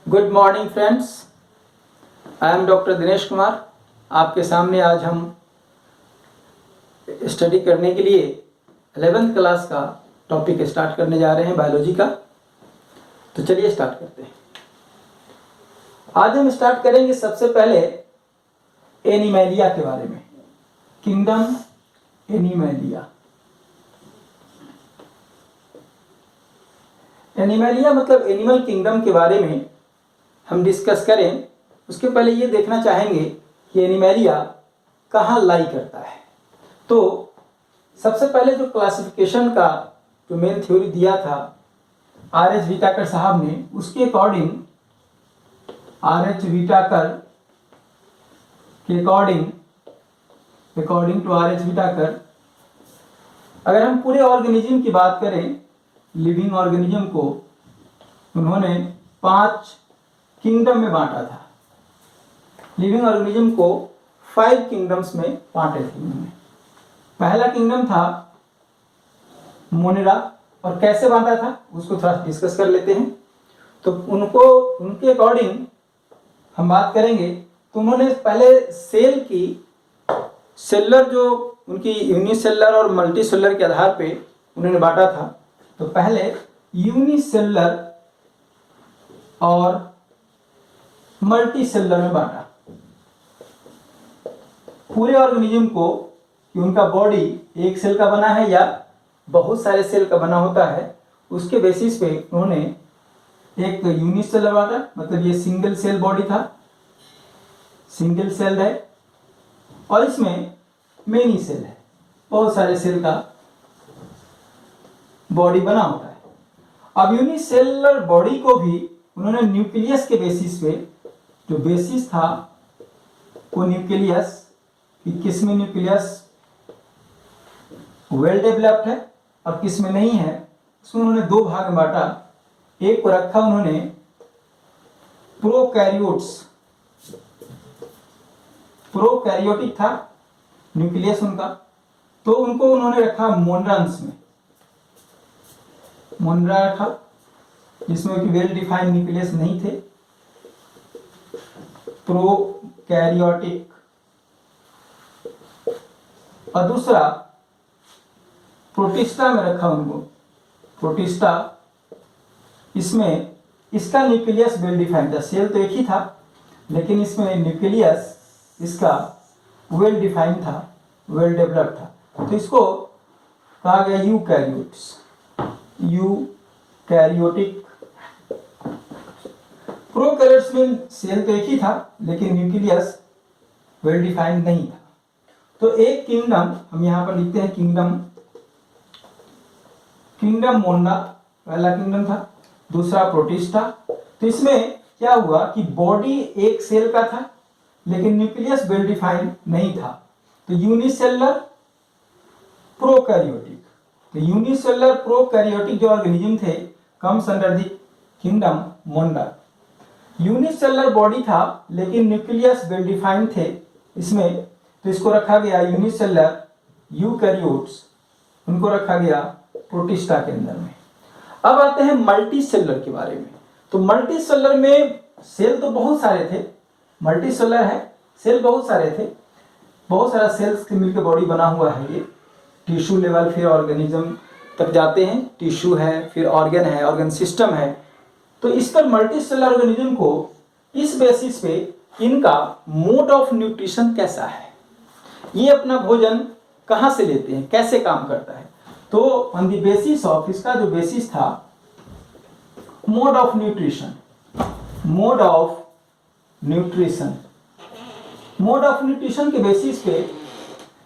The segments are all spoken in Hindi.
Good morning friends, I am doctor Dinesh Kumar. आपके सामने आज हम स्टडी करने के लिए 11th क्लास का टॉपिक स्टार्ट करने जा रहे हैं, बायोलॉजी का। तो चलिए स्टार्ट करते हैं। आज हम स्टार्ट करेंगे सबसे पहले एनिमैलिया के बारे में, किंगडम एनिमैलिया। एनिमैलिया मतलब एनिमल किंगडम के बारे में हम डिस्कस करें। उसके पहले ये देखना चाहेंगे कि एनिमैलिया कहाँ लाई करता है। तो सबसे पहले जो क्लासिफिकेशन का जो मेन थ्योरी दिया था R.H. व्हिटाकर साहब ने, उसके अकॉर्डिंग R.H. व्हिटाकर के अकॉर्डिंग टू R.H. व्हिटाकर, अगर हम पूरे ऑर्गेनिज्म की बात करें, लिविंग ऑर्गेनिज्म को उन्होंने 5 किंगडम में बांटा था। लिविंग ऑर्गेनिज्म को 5 किंगडम्स में बांटे थे उन्होंने। पहला किंगडम था मोनेरा, और कैसे बांटा था उसको थोड़ा डिस्कस कर लेते हैं। तो उनके अकॉर्डिंग हम बात करेंगे तो उन्होंने पहले सेल की सेलर, जो उनकी यूनिसेलर और मल्टीसेलर के आधार पे उन्होंने बांटा था। तो पहले यूनिसेलर और मल्टीसेलर में बांटा पूरे ऑर्गेनिज्म को, कि उनका बॉडी एक सेल का बना है या बहुत सारे सेल का बना होता है। उसके बेसिस पे उन्होंने एक यूनिसेलर बांटा, मतलब ये सिंगल सेल बॉडी था, सिंगल सेल है, और इसमें मेनी सेल है, बहुत सारे सेल का बॉडी बना होता है। अब यूनिसेलुलर बॉडी को भी उन्होंने न्यूक्लियस के बेसिस पे, जो बेसिस था वो न्यूक्लियस, कि किस में न्यूक्लियस वेल डेवलप्ड है और किस में नहीं है, उसमें उन्होंने 2 भाग में बांटा। एक को रखा उन्होंने प्रोकैरियोटिक था न्यूक्लियस उनका, तो उनको उन्होंने रखा मोनरान्स में, मोनरा रखा, जिसमें कि वेल डिफाइंड न्यूक्लियस नहीं थे, प्रोकैरियोटिक। और दूसरा प्रोटिस्टा में रखा उनको, प्रोटिस्टा, इसमें इसका न्यूक्लियस वेल डिफाइंड था। सेल तो एक ही था, लेकिन इसमें न्यूक्लियस इसका वेल डिफाइंड था, वेल डेवलप्ड था। तो इसको कहा गया यूकैरियोटिक। प्रोकैरियोट्स में सेल तो एक ही था, लेकिन न्यूक्लियस वेल डिफाइंड नहीं था। तो एक किंगडम हम यहां पर लिखते हैं, किंगडम मोंडा पहला किंगडम था, दूसरा प्रोटिस्टा। तो इसमें क्या हुआ कि बॉडी एक सेल का था, लेकिन न्यूक्लियस वेल डिफाइंड नहीं था। तो यूनिसेलुलर प्रोकैरियोटिक, तो यूनिसेलुलर प्रोकैरियोटिक जो ऑर्गेनिज्म थे comes under the kingdom Monda. Unicellular body था, लेकिन न्यूक्लियस वेल डिफाइंड थे इसमें, तो इसको रखा गया यूनिसेलुलर यूकैरियोट्स, उनको रखा गया प्रोटिस्टा के अंदर में। अब आते हैं मल्टीसेलुलर के बारे में। तो मल्टीसेलुलर में सेल तो बहुत सारे थे, मल्टीसेलुलर है, सेल बहुत सारे थे, बहुत सारा सेल्स के मिलकर बॉडी बना हुआ है। ये टिश्यू लेवल, फिर ऑर्गेनिज्म तक जाते हैं, टिश्यू है, फिर ऑर्गन है, ऑर्गन सिस्टम है। तो इस पर मल्टीसेलुलर ऑर्गेनिज्म को इस बेसिस पे इनका मोड ऑफ न्यूट्रिशन कैसा है, ये अपना भोजन कहाँ से लेते हैं, कैसे काम करता है। तो ऑन द बेसिस ऑफ, इसका जो बेसिस था mode of nutrition, mode of nutrition के बेसिस पे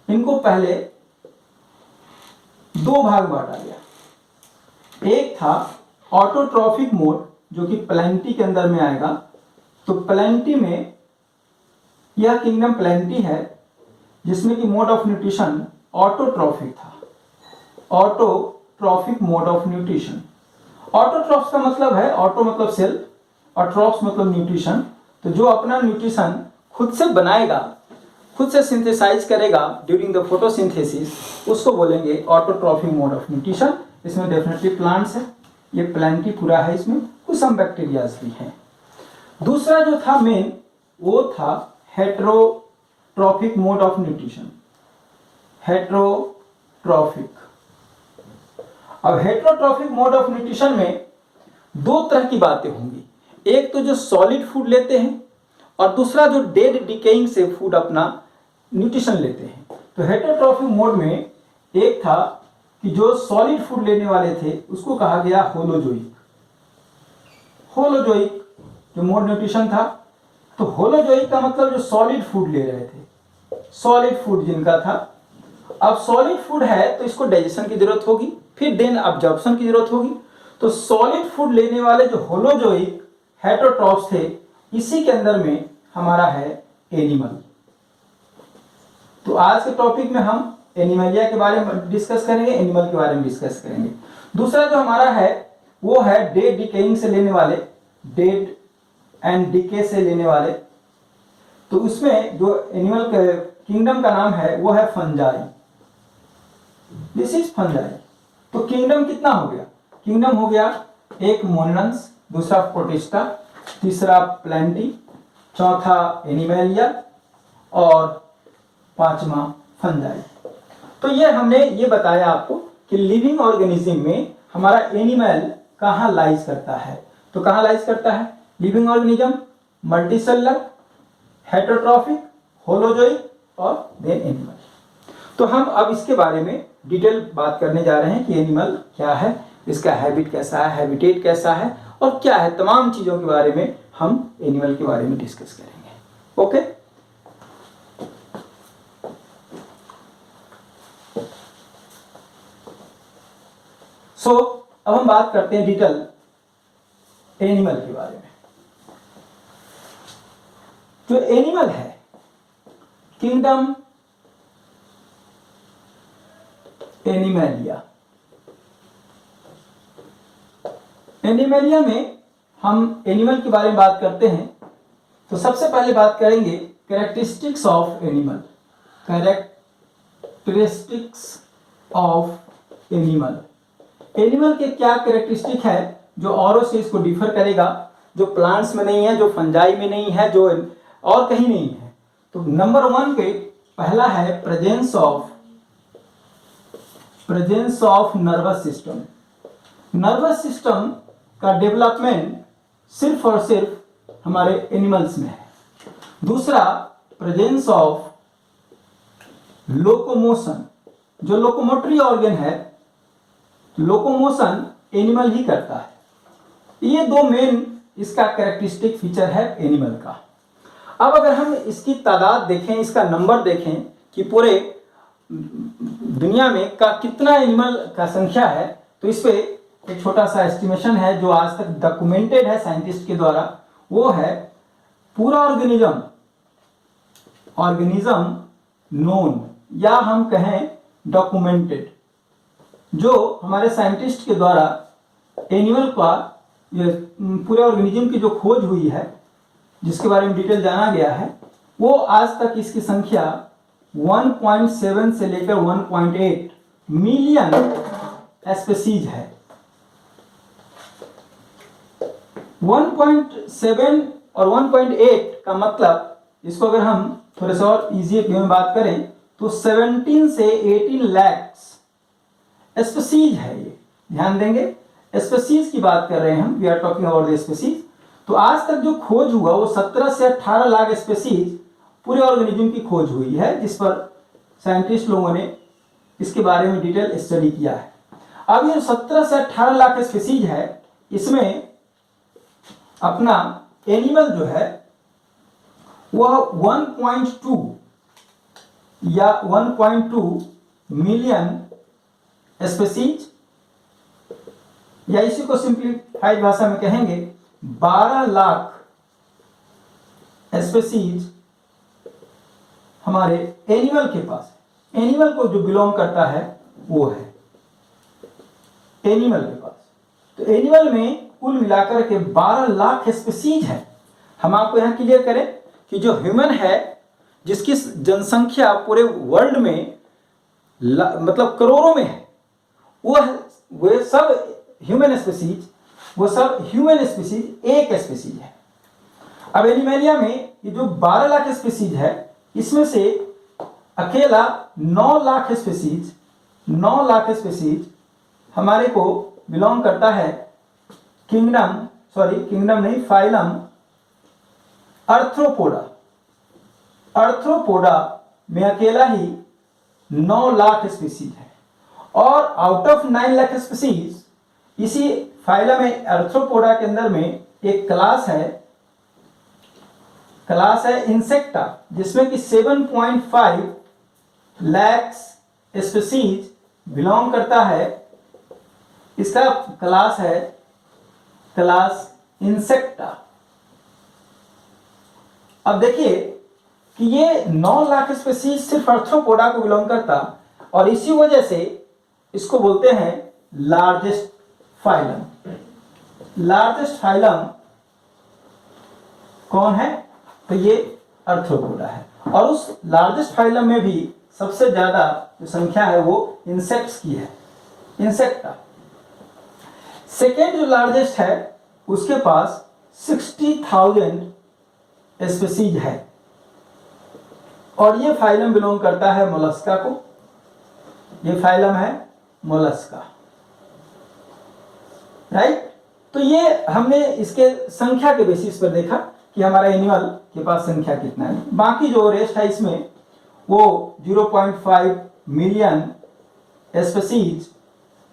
इनको पहले 2 भाग बांटा गया। एक था ऑटोट्रॉफिक मोड, जो कि प्लेंटी के अंदर में आएगा। तो प्लेंटी में यह किंगडम प्लेंटी है, जिसमें कि मोड ऑफ न्यूट्रिशन ऑटोट्रॉफिक था, autotrophic mode of nutrition. Autotrophs का मतलब है, ऑटो मतलब सेल और ट्रॉफ्स मतलब न्यूट्रिशन। तो जो अपना न्यूट्रिशन खुद से बनाएगा, खुद से सिंथेसाइज करेगा ड्यूरिंग द फोटोसिंथेसिस, उसको बोलेंगे ऑटोट्रॉफिक मोड ऑफ न्यूट्रिशन। इसमें डेफिनेटली प्लांट्स है, ये प्लांटी पूरा है, इसमें कुछ सम बैक्टीरियाज भी हैं। दूसरा जो था मेन, वो था heterotrophic mode of nutrition. Heterotrophic. अब हेटेरोट्रॉफिक मोड ऑफ न्यूट्रिशन में दो तरह की बातें होंगी। एक तो जो सॉलिड फूड लेते हैं और दूसरा जो डेड डिकेइंग से फूड अपना न्यूट्रिशन लेते हैं। तो हेटेरोट्रॉफिक मोड में एक था कि जो सॉलिड फूड लेने वाले थे उसको कहा गया होलोजोइक। होलोजोइक जो मोड न्यूट्रिशन था, तो होलोजोइक का मतलब जो सॉलिड फूड ले रहे थे, सॉलिड फूड जिनका था। अब सॉलिड फूड है तो इसको डाइजेशन की जरूरत होगी, फिर देन अब्जॉर्प्शन की जरूरत होगी। तो सॉलिड फूड लेने वाले जो होलोजोइक हेटेरोट्रॉफ्स थे, इसी के अंदर में हमारा है एनिमल। तो आज के टॉपिक में हम एनिमलिया के बारे में डिस्कस करेंगे, एनिमल के बारे में डिस्कस करेंगे। दूसरा जो हमारा है वो है डेड डिकेइंग से लेने वाले, डेड एंड डिके से लेने वाले। तो उसमें जो एनिमल किंगडम का नाम है वो है फंजाई। This is fungi. तो किंगडम कितना हो गया? किंगडम हो गया एक मोनेरन्स, दूसरा प्रोटिस्टा, तीसरा प्लांटी, चौथा एनिमलिया और पांचवा फंजाई। तो ये हमने ये बताया आपको कि लिविंग ऑर्गेनिज्म में हमारा एनिमल कहाँ लाइज करता है। तो कहाँ लाइज करता है? Living organism, multicellular, heterotrophic, holozoic और देन एनिमल। तो हम अब इसके बारे में डिटेल बात करने जा रहे हैं कि एनिमल क्या है, इसका हैबिट कैसा है, हैबिटेट कैसा है और क्या है, तमाम चीज़ों के बारे में हम एनिमल के बारे में डिस्कस करेंगे। ओके। सो अब हम बात करते हैं डिटेल एनिमल के बारे में। जो एनिमल है, किंगडम एनिमलिया। एनिमलिया में हम एनिमल के बारे में बात करते हैं तो सबसे पहले बात करेंगे characteristics of animal. Characteristics of animal. Animal के क्या कैरेक्टरिस्टिक है जो औरों से इसको डिफर करेगा, जो प्लांट्स में नहीं है, जो फंजाई में नहीं है, जो और कहीं नहीं है। तो नंबर 1 पे पहला है presence of nervous system. Nervous system का डेवलपमेंट सिर्फ और सिर्फ हमारे एनिमल्स में है। दूसरा, प्रेजेंस ऑफ लोकोमोशन। जो लोकोमोटरी ऑर्गन है, लोकोमोशन एनिमल ही करता है। ये दो मेन इसका कैरेक्टरिस्टिक फीचर है एनिमल का। अब अगर हम इसकी तादाद देखें, इसका नंबर देखें कि पूरे दुनिया में का कितना एनिमल का संख्या है, तो इस पे एक छोटा सा एस्टिमेशन है जो आज तक डॉक्यूमेंटेड है साइंटिस्ट के द्वारा। वो है पूरा ऑर्गेनिज्म नोन, या हम कहें डॉक्यूमेंटेड, जो हमारे साइंटिस्ट के द्वारा एनिमल का, ये पूरे ऑर्गेनिज्म की जो खोज हुई है, जिसके बारे में डिटेल जाना गया है, वो आज तक इसकी संख्या 1.7 से लेकर 1.8 मिलियन स्पीसीज है। 1.7 और 1.8 का मतलब, इसको अगर हम थोड़े सा और इजी वे में बात करें तो 17 से 18 लाख स्पीसीज है। ये ध्यान देंगे, स्पीसीज की बात कर रहे हैं हम, we are talking about the species. तो आज तक जो खोज हुआ वो 17 से 18 लाख स्पीसीज पूरे ऑर्गेनिज्म की खोज हुई है, जिस पर साइंटिस्ट लोगों ने इसके बारे में डिटेल स्टडी किया है। अब ये 17 से 18 लाख स्पीसीज है, इसमें अपना एनिमल जो है वह 1.2 या 1.2 मिलियन स्पीसीज, या इसी को सिंप्लीफाइड भाषा में कहेंगे 12 लाख स्पीसीज हमारे एनिमल के पास। एनिमल को जो बिलोंग करता है वो है एनिमल के पास। तो एनिमल में कुल मिलाकर के 12 लाख स्पीसीज है। हम आपको यहां क्लियर करें कि जो ह्यूमन है, जिसकी जनसंख्या पूरे वर्ल्ड में मतलब करोड़ों में है, वो सब ह्यूमन स्पीसीज एक स्पीसीज है। अब एनिमेलिया में ये जो 12 लाख स्पीसीज है, इसमें से अकेला 9 लाख स्पीसीज हमारे को बिलोंग करता है फाइलम अर्थ्रोपोडा में अकेला ही 9 लाख स्पीसीज है। और आउट ऑफ 9 लाख स्पीसीज इसी फाइलम अर्थ्रोपोडा के अंदर में एक क्लास है इंसेक्टा, जिसमें कि 7.5 लाख स्पीसीज बिलोंग करता है। इसका क्लास है क्लास इंसेक्टा। अब देखिए कि ये 9 लाख स्पीसीज सिर्फ अर्थ्रोपोडा को बिलोंग करता, और इसी वजह से इसको बोलते हैं लार्जेस्ट फाइलम कौन है? तो ये अर्थ्रोपोडा है। और उस लार्जेस्ट फाइलम में भी सबसे ज्यादा जो संख्या है वो इंसेक्ट्स की है, इंसेक्टा। सेकेंड जो लार्जेस्ट है उसके पास 60,000 स्पीसीज है, और ये फाइलम बिलोंग करता है मोलस्का को। ये फाइलम है मोलस्का, राइट। तो ये हमने इसके संख्या के बेसिस पर देखा कि हमारा एनिमल के पास संख्या कितना है। बाकी जो रेस्ट है इसमें वो 0.5 मिलियन स्पीसीज,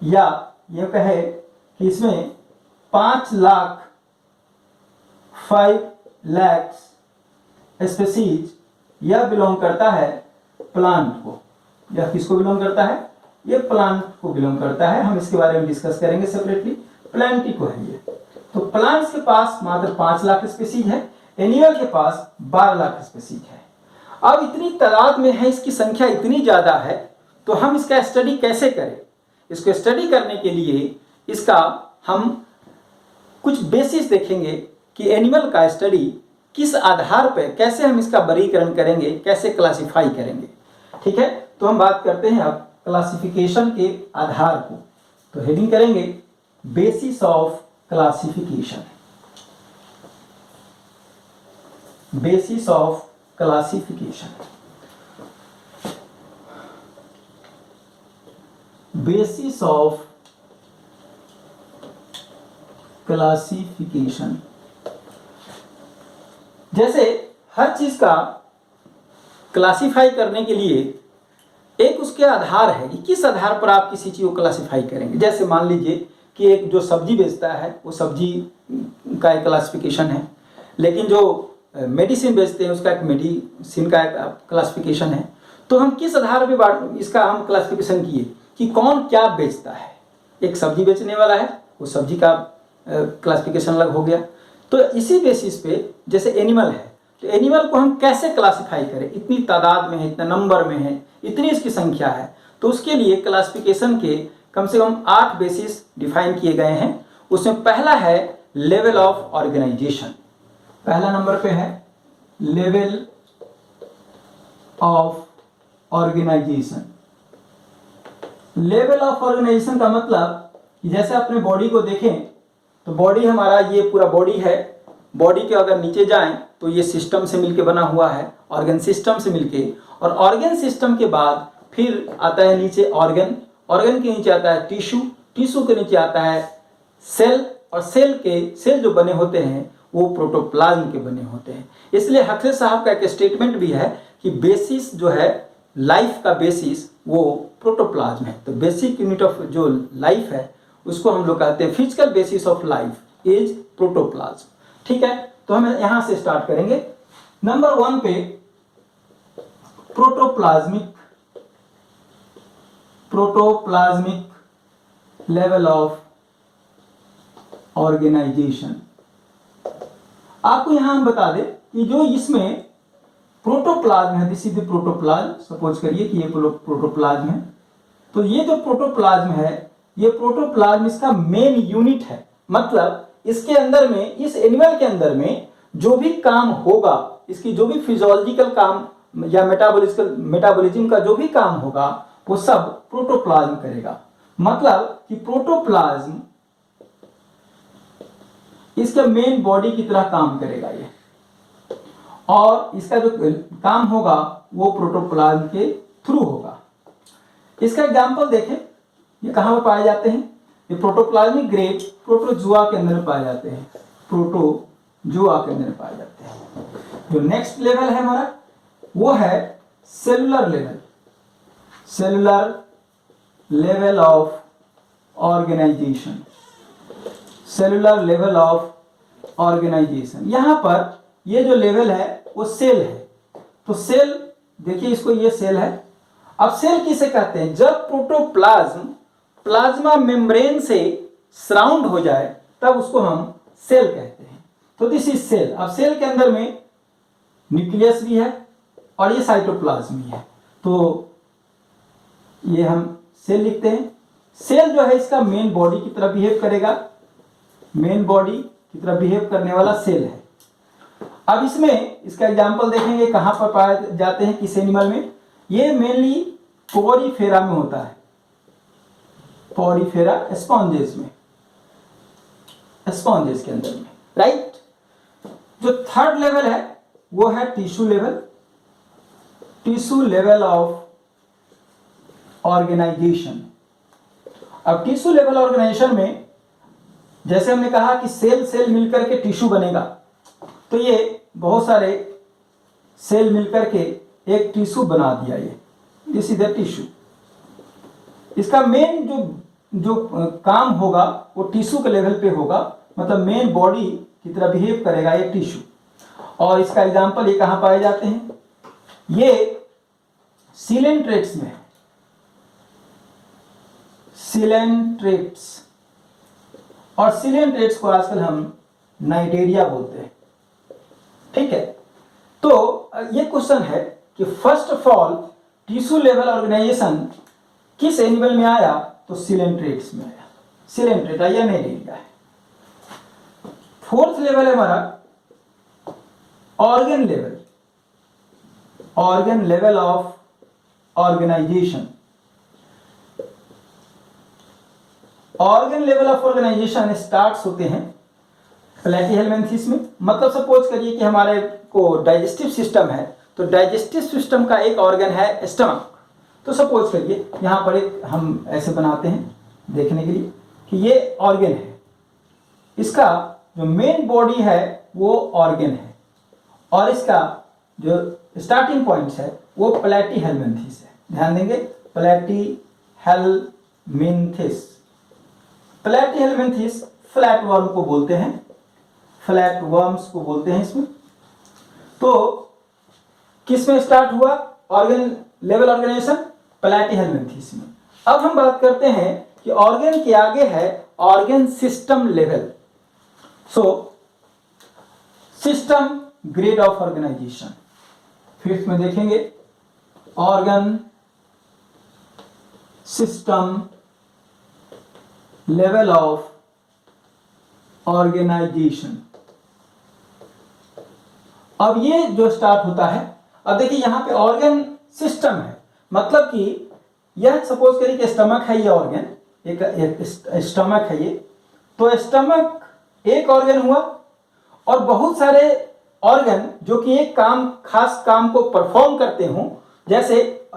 या ये कहे कि इसमें 5 लाख स्पीसीज यह बिलोंग करता है प्लांट को। यह किसको बिलोंग करता है? ये प्लांट को बिलोंग करता है। हम इसके बारे में डिस्कस करेंगे सेपरेटली। प्लांटी को है ये। तो प्लांट्स के पास मात्र 5 लाख स्पीसीज है, एनिमल के पास 12 लाख स्पीसीज है। अब इतनी तादाद में है, इसकी संख्या इतनी ज्यादा है, तो हम इसका स्टडी कैसे करें? इसको स्टडी करने के लिए इसका हम कुछ बेसिस देखेंगे कि एनिमल का स्टडी किस आधार पर, कैसे हम इसका वर्गीकरण करेंगे, कैसे क्लासिफाई करेंगे। ठीक है, तो हम बात करते हैं अब क्लासिफिकेशन के आधार को। तो हेडिंग करेंगे basis of classification. Basis of classification, basis of classification. जैसे हर चीज का क्लासिफाई करने के लिए एक उसके आधार है कि किस आधार पर आप किसी चीज को क्लासिफाई करेंगे। जैसे मान लीजिए कि एक जो सब्जी बेचता है वो सब्जी का एक क्लासिफिकेशन है, लेकिन जो मेडिसिन बेचते हैं उसका एक मेडिसिन का एक क्लासिफिकेशन है। तो हम किस आधार पे इसका हम क्लासिफिकेशन किए कि कौन क्या बेचता है। एक सब्जी बेचने वाला है, वो सब्जी का क्लासिफिकेशन अलग हो गया। तो इसी बेसिस पे जैसे एनिमल है, तो एनिमल को हम कैसे क्लासिफाई करें? इतनी तादाद में है, इतने नंबर में है, इतनी इसकी संख्या है, तो उसके लिए क्लासिफिकेशन के कम से कम 8 बेसिस डिफाइन किए गए हैं। उसमें पहला है लेवल ऑफ ऑर्गेनाइजेशन। पहला नंबर पे है level of organisation. Level of organisation का मतलब कि जैसे अपने बॉडी को देखें तो बॉडी हमारा ये पूरा बॉडी है। बॉडी के अगर नीचे जाएं तो ये सिस्टम से मिलके बना हुआ है, ऑर्गन सिस्टम से मिलके, और ऑर्गन सिस्टम के बाद फिर आता है नीचे ऑर्गन, ऑर्गन के नीचे आता है टिश्यू, टिश्यू के नीचे आता है सेल, और सेल जो बने होते हैं वो प्रोटोप्लाज्म के बने होते हैं। इसलिए हक्सले साहब का एक स्टेटमेंट भी है कि बेसिस जो है लाइफ का बेसिस वो प्रोटोप्लाज्म है। तो बेसिक यूनिट ऑफ जो लाइफ है उसको हम लोग कहते हैं physical basis of life is protoplasm. ठीक है, तो हम यहां से स्टार्ट करेंगे। नंबर 1 पे प्रोटोप्लाज्मिक लेवल ऑफ ऑर्गेनाइजेशन। आपको यहां हम बता दें कि जो इसमें प्रोटोप्लाज्म है, this is the protoplasm. Suppose करिए कि ये प्रोटोप्लाज्म है, तो ये जो प्रोटोप्लाज्म है, ये प्रोटोप्लाज्म इसका मेन यूनिट है। मतलब इसके अंदर में, इस एनिमल के अंदर में जो भी काम होगा, इसकी जो भी फिजियोलॉजिकल काम या मेटाबॉलिज्म का जो भी काम होगा वो सब प्रोटोप्लाज्म करेगा। मतलब कि प्रोटोप्लाज्म इसके मेन बॉडी की तरह काम करेगा। ये और इसका जो काम होगा वो प्रोटोप्लाज्म के थ्रू होगा। इसका एग्जाम्पल देखें, ये कहाँ पर पाए जाते हैं? ये प्रोटोप्लाज्मिक ग्रेड प्रोटोजुआ के अंदर पाए जाते हैं, प्रोटोजुआ के अंदर पाए जाते हैं। जो नेक्स्ट लेवल है हमारा वो है cellular level, cellular level of organisation, cellular level of organisation. यहां पर ये जो लेवल है वो सेल है। तो सेल देखिए, इसको ये सेल है। अब सेल किसे कहते हैं? जब प्रोटोप्लाज्म प्लाज्मा मेम्ब्रेन से सराउंड हो जाए तब उसको हम सेल कहते हैं। तो दिस इज सेल। अब सेल के अंदर में न्यूक्लियस भी है और ये साइटोप्लाज्म भी है, तो ये हम सेल लिखते हैं। सेल जो है इसका मेन बॉडी की तरह बिहेव करेगा, मेन बॉडी की तरह बिहेव करने वाला सेल है। अब इसमें इसका एग्जांपल देखेंगे कहां पर पाए जाते हैं, किस एनिमल में? ये मेनली पोरीफेरा में होता है, पोरीफेरा स्पॉन्जेस में, स्पॉन्जेस के अंदर में, राइट। जो थर्ड लेवल है वो है tissue level, tissue level of organisation. अब टिश्यू लेवल ऑर्गेनाइजेशन में जैसे हमने कहा कि सेल सेल मिलकर के टिश्यू बनेगा, तो ये बहुत सारे सेल मिलकर के एक टिश्यू बना दिया। ये दिस इज द टिश्यू। इसका मेन जो काम होगा वो टिश्यू के लेवल पे होगा, मतलब मेन बॉडी की तरह बिहेव करेगा ये टिश्यू। और इसका एग्जांपल ये कहां पाए जाते हैं? ये सिलेंट्रेट्स में, सिलेंट्रेट्स, और सिलेंट्रेट्स को आजकल हम नाइटेरिया बोलते हैं, ठीक है। तो ये क्वेश्चन है कि first of all tissue level organisation किस एनिमल में आया? तो सिलेंट्रेट्स में आया, सिलेंट्रेट आया, नाइटेरिया है। फोर्थ लेवल है हमारा organ level, organ level of organisation. Organ level of organisation starts होते हैं प्लेटीहेल्मिन्थेस में। मतलब सपोज करिए कि हमारे को डाइजेस्टिव सिस्टम है, तो डाइजेस्टिव सिस्टम का एक ऑर्गन है स्टमक। तो सपोज करिए यहाँ पर एक हम ऐसे बनाते हैं देखने के लिए कि ये ऑर्गन है, इसका जो मेन बॉडी है वो ऑर्गन है, और इसका जो स्टार्टिंग पॉइंट्स है वो प्लेटीहेल्मिन्थेस है। ध्यान देंगे, प्लेटीहेल्मिन्थेस। प्लेटीहेल्मिन्थेस फ्लैट वर्म को बोलते हैं, फ्लैट वर्म्स को बोलते हैं इसमें। तो किस में स्टार्ट हुआ ऑर्गन लेवल ऑर्गेनाइजेशन? प्लेटीहेल्मिन्थेस में। अब हम बात करते हैं कि ऑर्गन के आगे है organ system level. So system grade of organisation, fifth में देखेंगे organ system level of organisation. अब ये जो स्टार्ट होता है, अब देखिए यहां पे ऑर्गन सिस्टम है, मतलब कि यह सपोज करिए कि स्टमक है, ये ऑर्गन एक स्टमक है ये, तो स्टमक एक ऑर्गन हुआ और बहुत सारे ऑर्गन जो कि एक काम खास काम को परफॉर्म करते हों, जैसे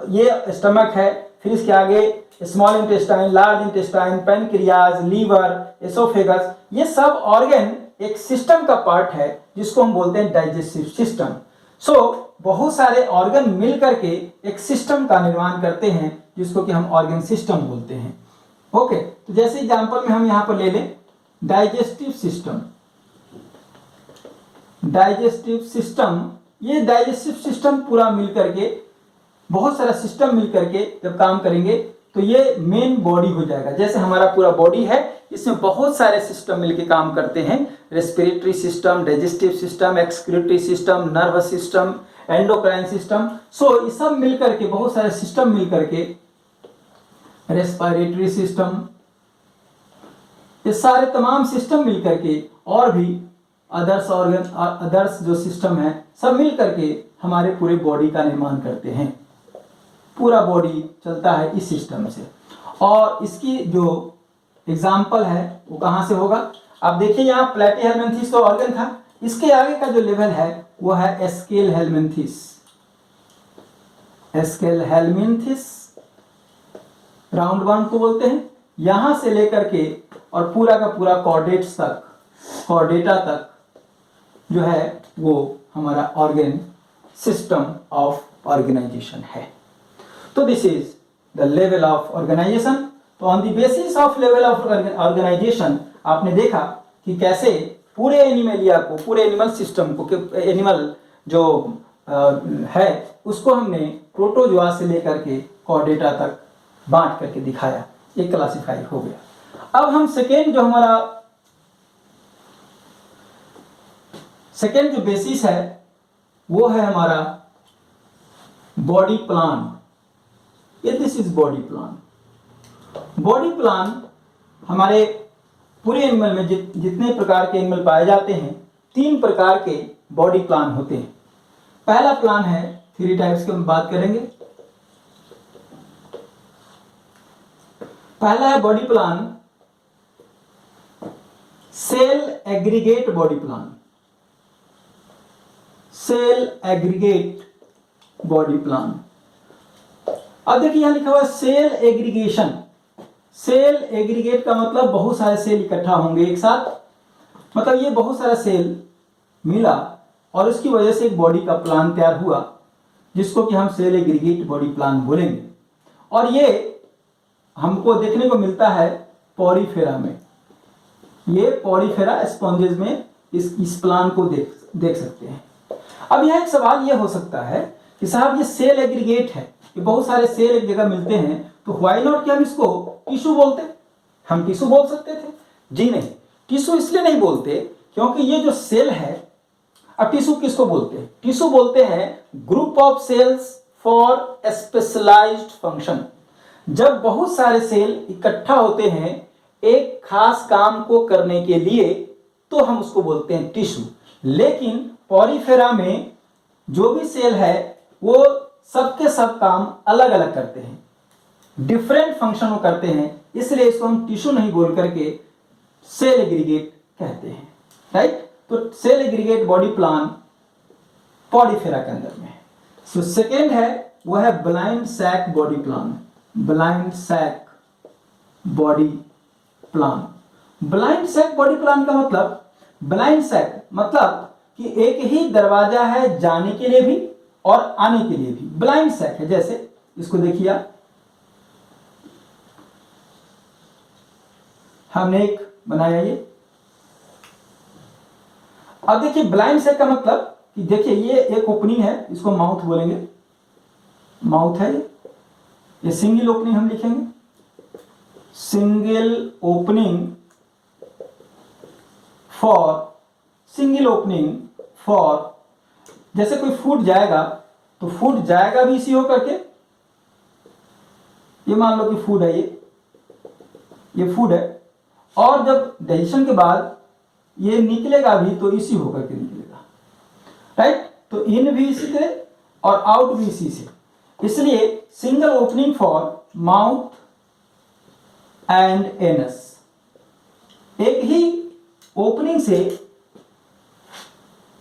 ये स्टमक है, फिर इसके आगे small intestine, large intestine, pancreas, liver, oesophagus, ये सब ऑर्गन एक सिस्टम का पार्ट है जिसको हम बोलते हैं डाइजेस्टिव सिस्टम। सो बहुत सारे ऑर्गन मिल करके एक सिस्टम का निर्माण करते हैं जिसको कि हम ऑर्गन सिस्टम बोलते हैं। ओके, तो जैसे एग्जांपल में हम यहां पर ले लें डाइजेस्टिव सिस्टम। डाइजेस्टिव सिस्टम, ये डाइजेस्टिव सिस्टम पूरा मिल करके, बहुत सारा सिस्टम मिल करके जब काम करेंगे तो ये मेन बॉडी हो जाएगा। जैसे हमारा पूरा बॉडी है, इसमें बहुत सारे सिस्टम मिलके काम करते हैं, respiratory system, digestive system, excretory system, nervous system, endocrine system. So ये सब मिल करके, बहुत सारे सिस्टम मिल करके, रेस्पिरेटरी सिस्टम, ये सारे तमाम सिस्टम मिल करके और भी अदर्स ऑर्गन, अदर्स जो सिस्टम है सब मिल करके हमारे पूरे बॉडी का निर्माण करते हैं। पूरा बॉडी चलता है इस सिस्टम से। और इसकी जो एग्जाम्पल है वो कहाँ से होगा? आप देखिए यहाँ प्लेटीहेल्मिन्थेस तो ऑर्गन था, इसके आगे का जो लेवल है वो है SQL helminths. SQL helminths round one को बोलते हैं। यहां से लेकर के और पूरा का पूरा कॉर्डेट्स तक, कॉर्डेटा तक जो है वो हमारा ऑर्गन सिस्टम ऑफ ऑर्गेनाइजेशन है। तो this is the level of organization. तो on the basis of level of organization आपने देखा कि कैसे पूरे एनिमलिया को, पूरे एनिमल सिस्टम को, एनिमल जो है उसको हमने प्रोटोजोआ से लेकर के कॉर्डेटा तक बांट करके दिखाया। एक क्लासिफाई हो गया। अब हम सेकेंड जो हमारा सेकेंड जो बेसिस है वो है हमारा बॉडी प्लान। ये this is body plan. Body plan हमारे पूरे एनिमल में जितने प्रकार के एनिमल पाए जाते हैं, 3 प्रकार के बॉडी प्लान होते हैं। पहला प्लान है, 3 टाइप्स की हम बात करेंगे। पहला है body plan cell aggregate body plan. Cell aggregate body plan. अब देखिए यहां लिखा हुआ है सेल एग्रीगेशन। सेल एग्रीगेट का मतलब बहुत सारे सेल इकट्ठा होंगे एक साथ, मतलब ये बहुत सारा सेल मिला और उसकी वजह से एक बॉडी का प्लान तैयार हुआ जिसको कि हम सेल एग्रीगेट बॉडी प्लान बोलेंगे। और ये हमको देखने को मिलता है पॉरीफेरा में। ये पॉरीफेरा स्पॉन्जेस में इस प्लान को देख सकते हैं। अब यह एक सवाल ये हो सकता है कि साहब ये सेल एग्रीगेट है, ये बहुत सारे सेल एक जगह मिलते हैं, तो व्हाई नॉट कि हम इसको टिश्यू बोलते? हम टिश्यू बोल सकते थे। जी नहीं, टिश्यू इसलिए नहीं बोलते क्योंकि ये जो सेल है, अब टिश्यू किसको बोलते हैं? टिश्यू बोलते हैं group of cells for specialised function. जब बहुत सारे सेल इकट्ठा होते हैं एक खास काम को करने के लिए तो हम उसको बोलते हैं टिश्यू। लेकिन पॉरीफेरा में जो भी सेल है वो सबके सब काम अलग अलग करते हैं, डिफरेंट फंक्शन करते हैं, इसलिए इसको हम टिश्यू नहीं बोल करके सेल एग्रीगेट कहते हैं। राइट? तो cell aggregate body plan porifera के अंदर में है। सो सेकेंड है वो है blind sac body plan. Blind sac body plan. Blind sac body plan का मतलब, ब्लाइंड सैक मतलब कि एक ही दरवाजा है जाने के लिए भी और आने के लिए भी। ब्लाइंड सैक है, जैसे इसको देखिए आप, हमने एक बनाया ये। अब देखिए ब्लाइंड सैक का मतलब कि देखिए ये एक ओपनिंग है, इसको माउथ बोलेंगे, माउथ है ये सिंगल ओपनिंग हम लिखेंगे, single opening for, single opening for, जैसे कोई फूड जाएगा तो फूड जाएगा भी इसी होकर के, ये मान लो कि फूड है, ये फूड है, और जब डाइजेशन के बाद ये निकलेगा भी तो इसी होकर के निकलेगा। राइट? तो इन भी इसी से और आउट भी इसी से, इसलिए single opening for mouth and anus. एक ही ओपनिंग से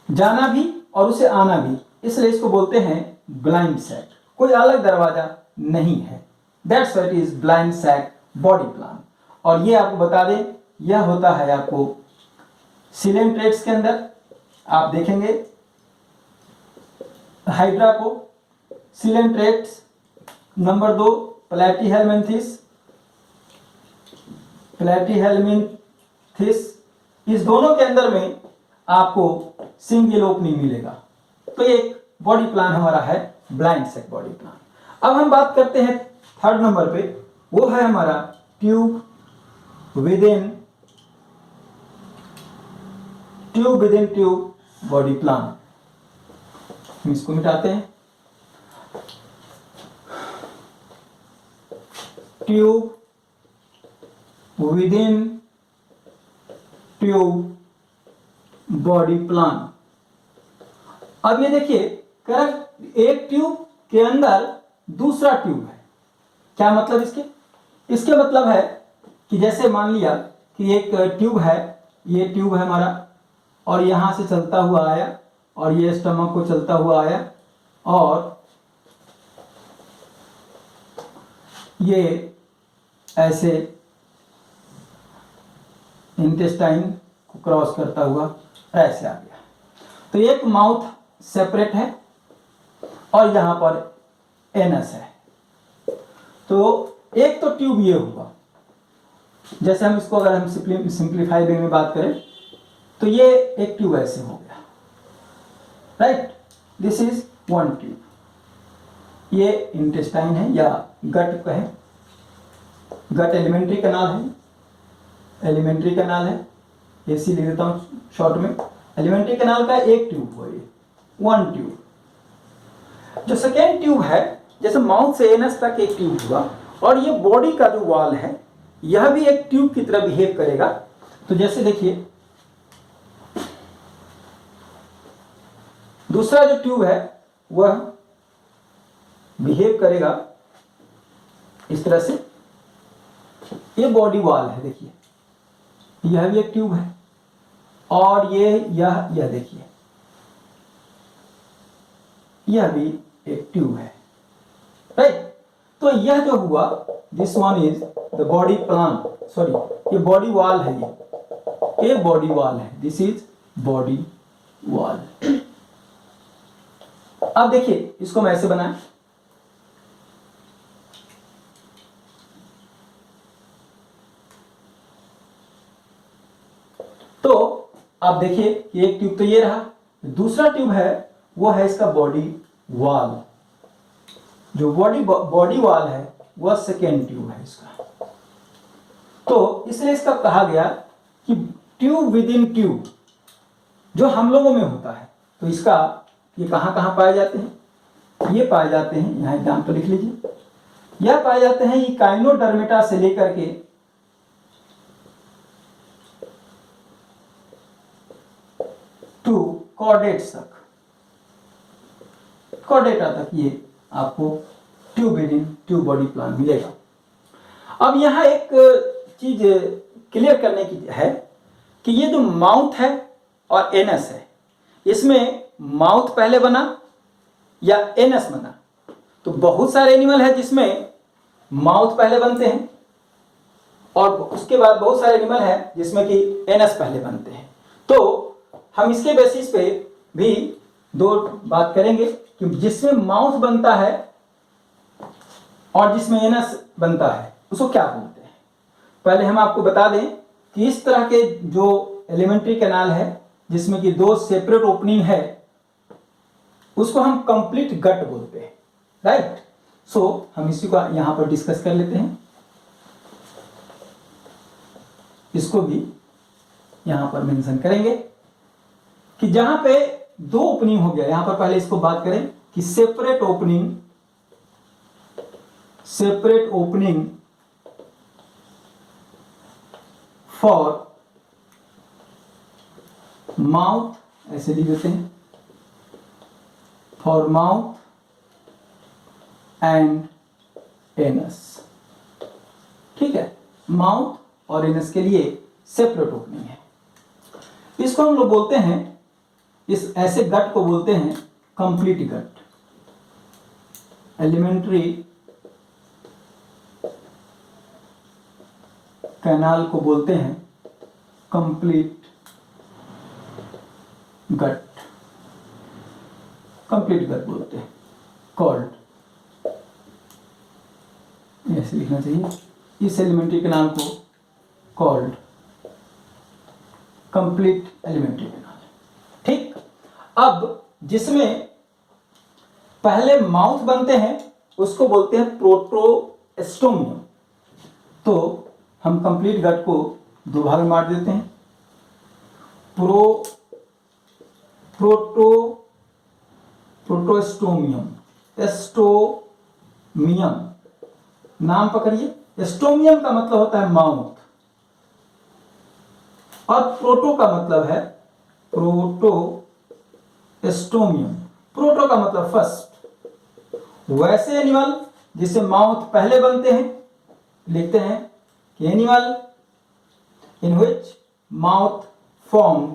जाना भी और उसे आना भी, इसलिए इसको बोलते हैं ब्लाइंड सैक। कोई अलग दरवाजा नहीं है। That's what is blind sac body plan. और ये आपको बता दें, यह होता है आपको सिलेंट्रेट्स के अंदर। आप देखेंगे हाइड्रा को, सिलेंट्रेट्स, नंबर 2 प्लैटीहेल्मिन्थिस, प्लैटीहेल्मिन्थिस, इस दोनों के अंदर में आपको सिंगल ओपनिंग मिलेगा। तो एक बॉडी प्लान हमारा है ब्लाइंड सैक बॉडी प्लान। अब हम बात करते हैं थर्ड नंबर पे, वो है हमारा tube within tube body plan. हम इसको मिटाते हैं। Tube within tube body plan. अब ये देखिए करेक्ट, एक ट्यूब के अंदर दूसरा ट्यूब है। क्या मतलब इसके? इसके मतलब है कि जैसे मान लिया कि एक ट्यूब है, ये ट्यूब है हमारा, और यहाँ से चलता हुआ आया और ये स्टमक को चलता हुआ आया और ये ऐसे इंटेस्टाइन को क्रॉस करता हुआ ऐसे आ गया। तो एक माउथ सेपरेट है और यहाँ पर एनस है। तो एक तो ट्यूब ये हुआ, जैसे हम इसको अगर हम सिंप्लीफाई वे में बात करें तो ये एक ट्यूब ऐसे हो गया, right. This is one tube. ये इंटेस्टाइन है या गट कहें, गट एलिमेंट्री कैनाल है, एलिमेंट्री कैनाल है, एसी लिख देता हूँ शॉर्ट में। एलिमेंट्री कैनाल का एक ट्यूब हो, ये वन ट्यूब। जो सेकेंड ट्यूब है, जैसे माउथ से एनस तक एक ट्यूब हुआ और ये बॉडी का जो वॉल है यह भी एक ट्यूब की तरह बिहेव करेगा। तो जैसे देखिए दूसरा जो ट्यूब है वह बिहेव करेगा इस तरह से। ये बॉडी वॉल है, देखिए यह भी एक ट्यूब है और यह देखिए यह भी एक ट्यूब है, राइट। तो यह जो हुआ, this one is the body plan, sorry ये बॉडी वॉल है, ये बॉडी वॉल है, दिस इज बॉडी वॉल। अब देखिए इसको हम ऐसे बनाएं, तो आप देखिए एक ट्यूब तो ये रहा, दूसरा ट्यूब है वो है इसका बॉडी वॉल। जो बॉडी वॉल है वह सेकेंड ट्यूब है इसका। तो इसलिए इसका कहा गया कि ट्यूब विद इन ट्यूब जो हम लोगों में होता है। तो इसका ये कहां कहां पाए जाते हैं? ये पाए जाते हैं, यहां एग्जाम्पल लिख लीजिए, यह पाए जाते हैं ये काइनोडर्मेटा से लेकर के टू कॉर्डेट्स तक, कॉर्डेटा तक ये आपको tube with in tube body plan मिलेगा। अब यहां एक चीज क्लियर करने की है कि ये जो माउथ है और एनस है, इसमें माउथ पहले बना या एनस बना? तो बहुत सारे एनिमल है जिसमें माउथ पहले बनते हैं और उसके बाद बहुत सारे एनिमल है जिसमें कि एनस पहले बनते हैं। तो हम इसके बेसिस पे भी दो बात करेंगे कि जिसमें माउथ बनता है और जिसमें एनस बनता है उसको क्या बोलते हैं। पहले हम आपको बता दें कि इस तरह के जो एलिमेंट्री कैनाल है जिसमें कि दो सेपरेट ओपनिंग है उसको हम कंप्लीट गट बोलते हैं, राइट। सो हम इसी को यहां पर डिस्कस कर लेते हैं, इसको भी यहां पर मेंशन करेंगे कि जहां पे दो ओपनिंग हो गया। यहां पर पहले इसको बात करें कि सेपरेट ओपनिंग फॉर माउथ, ऐसे लिख देते हैं, फॉर माउथ एंड एनस, ठीक है। माउथ और एनस के लिए सेपरेट ओपनिंग है। इसको हम लोग बोलते हैं, इस ऐसे गट को बोलते हैं कंप्लीट गट। एलिमेंट्री कैनाल को बोलते हैं कंप्लीट गट, कंप्लीट गट बोलते हैं, कॉल्ड, ऐसे लिखना चाहिए, इस एलिमेंट्री कैनाल को कॉल्ड कंप्लीट एलिमेंट्री कैनाल, ठीक। अब जिसमें पहले माउथ बनते हैं उसको बोलते हैं प्रोटोस्टोमियम। तो हम कंप्लीट गट को दो भाग में बांट देते हैं, प्रोटोस्टोमियम, एस्टोमियम, नाम पकड़िए। एस्टोमियम का मतलब होता है माउथ और प्रोटो का मतलब है प्रोटोस्टोमियम। प्रोटो का मतलब फर्स्ट। वैसे एनिमल जिससे माउथ पहले बनते हैं लिखते हैं कि animal in which mouth formed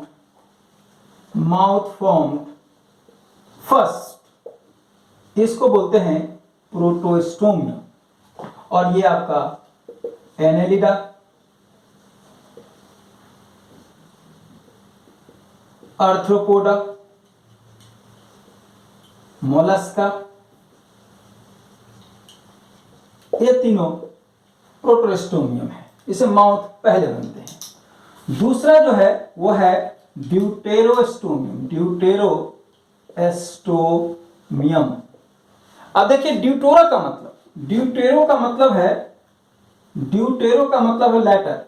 mouth formed first, इसको बोलते हैं प्रोटोस्टोमियम। और ये आपका एनेलिडा, आर्थ्रोपोडा, मोलस्का, ये तीनों प्रोटोस्टोमियम है। इसे माउथ पहले बनते हैं। दूसरा जो है वो है ड्यूटेरोस्टोमियम, ड्यूटेरोस्टोमियम। अब देखिए ड्यूटेरो का मतलब है लेटर,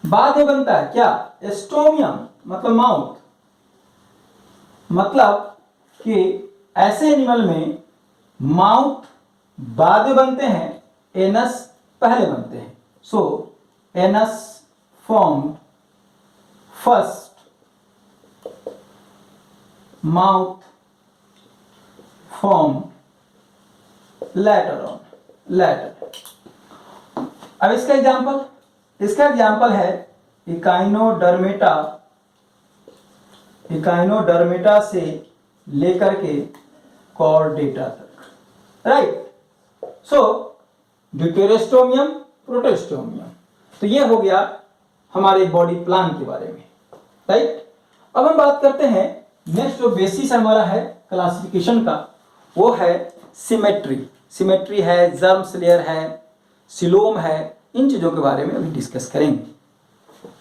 बाद में बनता है क्या, एस्टोमियम मतलब माउथ। मतलब कि ऐसे एनिमल में माउथ बाद में बनते हैं, एनस पहले बनते हैं। So anus formed first, mouth form later on, later. अब इसका एग्जाम्पल है इकाइनोडर्मेटा, इकाइनोडर्मेटा से लेकर के कॉर्डेटा तक, राइट। सो ड्यूटेरोस्टोमियम, प्रोटोस्टोमियम। तो ये हो गया हमारे बॉडी प्लान के बारे में, राइट। अब हम बात करते हैं नेक्स्ट जो बेसिस हमारा है क्लासिफिकेशन का, वो है सिमेट्री। सिमेट्री है, जर्म्स लेयर है, सिलोम है, इन चीजों के बारे में अभी डिस्कस करेंगे।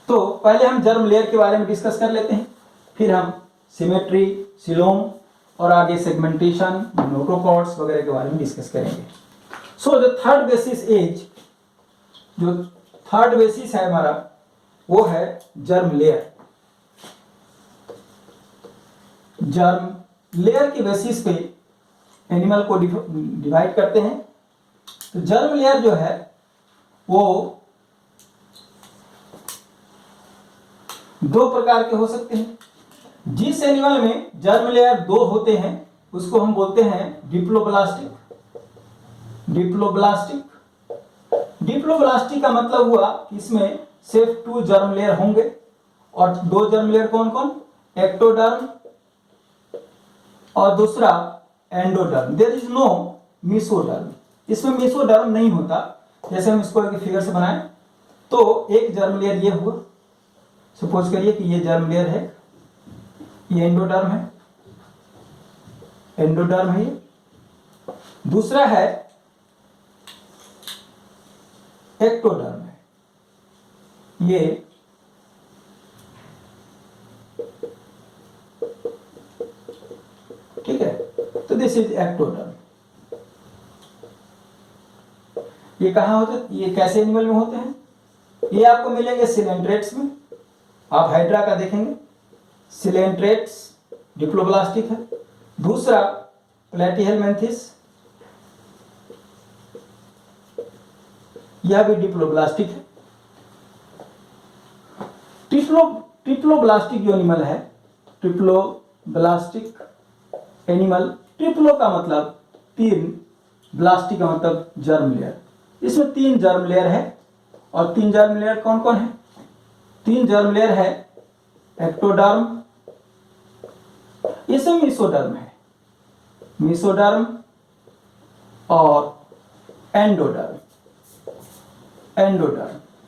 तो पहले हम जर्म लेयर के बारे में डिस्कस कर लेते हैं, फिर हम सिमेट्री, सिलोम और आगे सेगमेंटेशन, नोटोकॉर्ड्स वगैरह के बारे में डिस्कस करेंगे। सो जो थर्ड बेसिस है हमारा, वो है जर्म लेयर। जर्म लेयर के बेसिस पे एनिमल को डिवाइड करते हैं। तो जर्म लेयर जो है वो दो प्रकार के हो सकते हैं। जिस एनिमल में जर्म लेयर दो होते हैं उसको हम बोलते हैं डिप्लोब्लास्टिक। डिप्लोब्लास्टिक का मतलब हुआ कि इसमें सिर्फ 2 जर्म लेयर होंगे, और 2 जर्म लेयर कौन कौन, एक्टोडर्म और दूसरा endoderm. There is no mesoderm, इसमें मेसोडर्म नहीं होता। जैसे हम इसको एक फिगर से बनाएं तो एक जर्म लेयर ये हुआ, सपोज करिए कि ये जर्म लेयर है, ये एंडोडर्म है, ये। दूसरा है एक्टोडर्म है, ये ठीक है। तो दिस इज एक्टोडर्म। ये कहाँ होते, ये कैसे एनिमल में होते हैं, ये आपको मिलेंगे सिलेंट्रेट्स में। आप हाइड्रा का देखेंगे, सिलेंट्रेट्स डिप्लोब्लास्टिक है। दूसरा प्लेटीहेलमिन्थिस, यह भी डिप्लोब्लास्टिक है। ट्रिप्लोब्लास्टिक जो एनिमल है, ट्रिप्लोब्लास्टिक एनिमल, ट्रिप्लो का मतलब 3, ब्लास्टिक का मतलब जर्म लेयर। इसमें 3 जर्म लेयर है, और 3 जर्म लेयर कौन कौन है, 3 जर्म लेयर है एक्टोडर्म, इसमें मेसोडर्म है, मेसोडर्म और एंडोडर्म,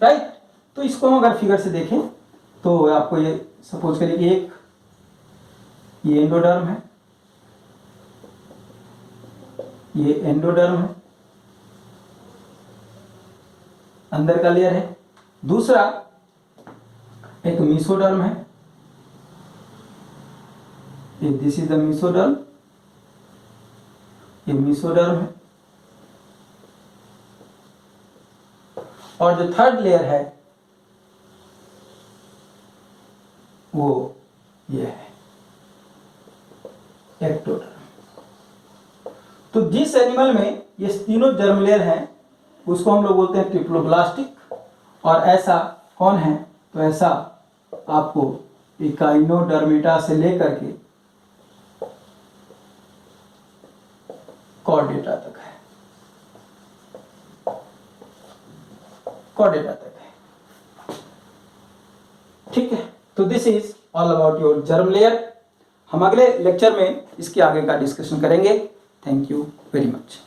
राइट। तो इसको हम अगर फिगर से देखें तो आपको ये सपोज करिए कि एक ये एंडोडर्म है, ये एंडोडर्म है, अंदर का लेयर है। दूसरा एक मेसोडर्म है, ये दिस इज द मेसोडर्म, ये मेसोडर्म है। और जो थर्ड लेयर है वो ये है एक्टोडर्म। तो जिस एनिमल में ये तीनों जर्म लेयर हैं उसको हम लोग बोलते हैं ट्रिप्लोब्लास्टिक। और ऐसा कौन है, तो ऐसा आपको इकाइनोडर्मेटा से लेकर के कॉर्डेटा तक है, कॉर्डेटा तक है, ठीक है। तो this is all about your germ layer. हम अगले लेक्चर में इसके आगे का डिस्कशन करेंगे। Thank you very much.